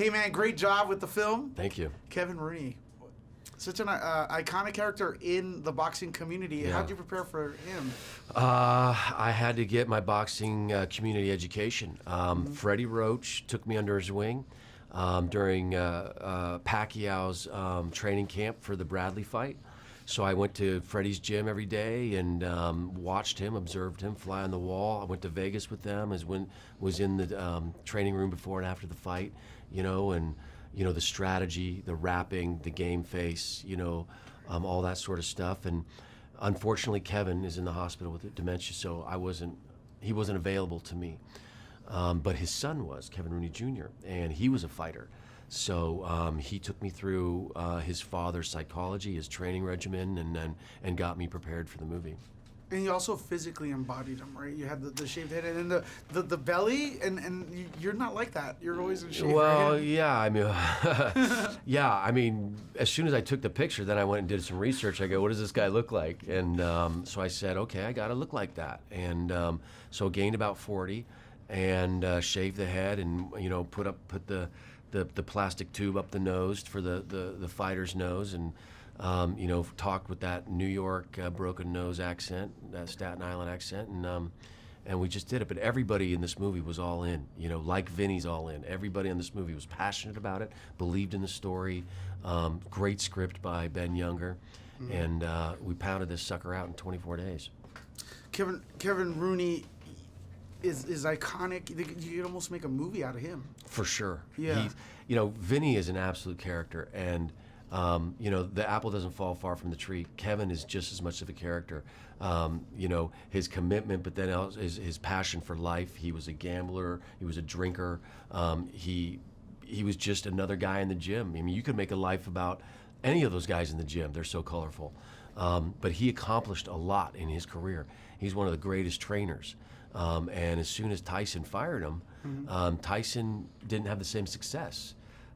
Hey, man, great job with the film. Thank you. Kevin Rooney, such an iconic character in the boxing community. Yeah. How did you prepare for him? I had to get my boxing community education. Freddie Roach took me under his wing during Pacquiao's training camp for the Bradley fight. So I went to Freddie's gym every day and watched him, observed him fly on the wall. I went to Vegas with them, was in the training room before and after the fight, and the strategy, the rapping, the game face, all that sort of stuff. And unfortunately, Kevin is in the hospital with dementia, so he wasn't available to me. But his son was, Kevin Rooney Jr., and he was a fighter. So he took me through his father's psychology, his training regimen, and got me prepared for the movie. And you also physically embodied him, right? You had the shaved head and the belly, and you're not like that. You're always in shape. Well, right? Yeah, I mean, as soon as I took the picture, then I went and did some research. I go, what does this guy look like? And so I said, okay, I got to look like that. And so gained about 40, and shaved the head, and put the plastic tube up the nose for the fighter's nose, and talked with that New York broken nose accent, that Staten Island accent, and we just did it. But everybody in this movie was all in, like Vinny's all in. Everybody in this movie was passionate about it, believed in the story. Great script by Ben Younger, and we pounded this sucker out in 24 days. Kevin Rooney is iconic. You could almost make a movie out of him. For sure. Yeah. Vinny is an absolute character, and the apple doesn't fall far from the tree. Kevin is just as much of a character. His commitment, but then his passion for life. He was a gambler. He was a drinker. He was just another guy in the gym. I mean, you could make a life about any of those guys in the gym. They're so colorful. But he accomplished a lot in his career. He's one of the greatest trainers. And as soon as Tyson fired him, Tyson didn't have the same success.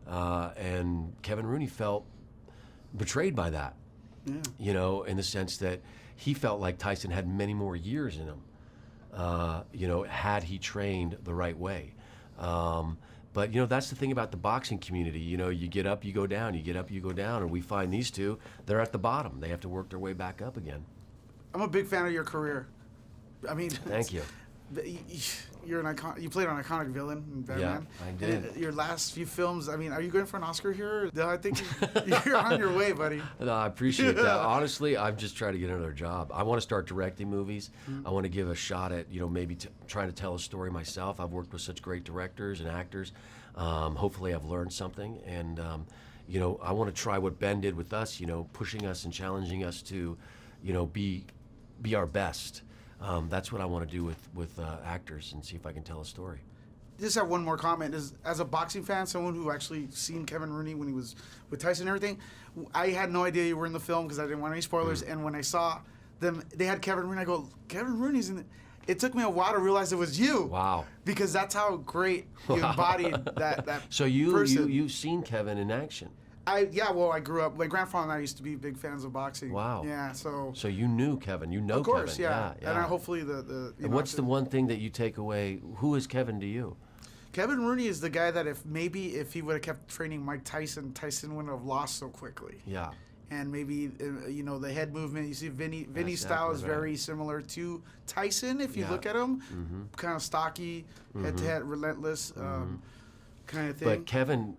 And Kevin Rooney felt betrayed by that, in the sense that he felt like Tyson had many more years in him, had he trained the right way. But that's the thing about the boxing community. You get up, you go down, you get up, you go down, and we find these two, they're at the bottom. They have to work their way back up again. I'm a big fan of your career. I mean, thank you. You're an icon. You played an iconic villain in Batman. Yeah, I did. Your last few films. I mean, are you going for an Oscar here? I think you're on your way, buddy. No, I appreciate that. Honestly, I'm just trying to get another job. I want to start directing movies. I want to give a shot at maybe trying to tell a story myself. I've worked with such great directors and actors. Hopefully, I've learned something, and I want to try what Ben did with us. Pushing us and challenging us to, be our best. That's what I want to do with actors, and see if I can tell a story. Just have one more comment. As a boxing fan, someone who actually seen Kevin Rooney when he was with Tyson and everything, I had no idea you were in the film because I didn't want any spoilers. And when I saw them, they had Kevin Rooney. I go, Kevin Rooney's in it. It took me a while to realize it was you. Wow. Because that's how great you embodied that So person. you've seen Kevin in action. I grew up. My grandfather and I used to be big fans of boxing. Wow. Yeah, so you knew Kevin. You know Kevin. Of course, Kevin. yeah. Yeah. And hopefully the and what's the one thing that you take away? Who is Kevin to you? Kevin Rooney is the guy that if he would have kept training Mike Tyson, Tyson wouldn't have lost so quickly. Yeah. And maybe the head movement. You see, Vinny's style is very similar to Tyson. If you look at him, kind of stocky, head to head, relentless, kind of thing. But Kevin,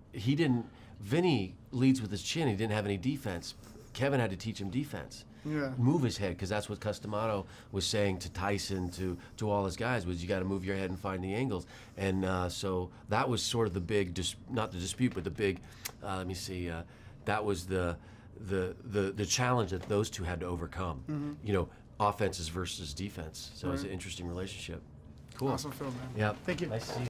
Vinny leads with his chin. He didn't have any defense. Kevin had to teach him defense. Yeah. Move his head, because that's what Customato was saying to Tyson, to all his guys, was you got to move your head and find the angles. And so that was sort of the big, not the dispute, but the big, that was the challenge that those two had to overcome. Offenses versus defense. So it was an interesting relationship. Cool. Awesome film, man. Yeah. Thank you. Nice to see you.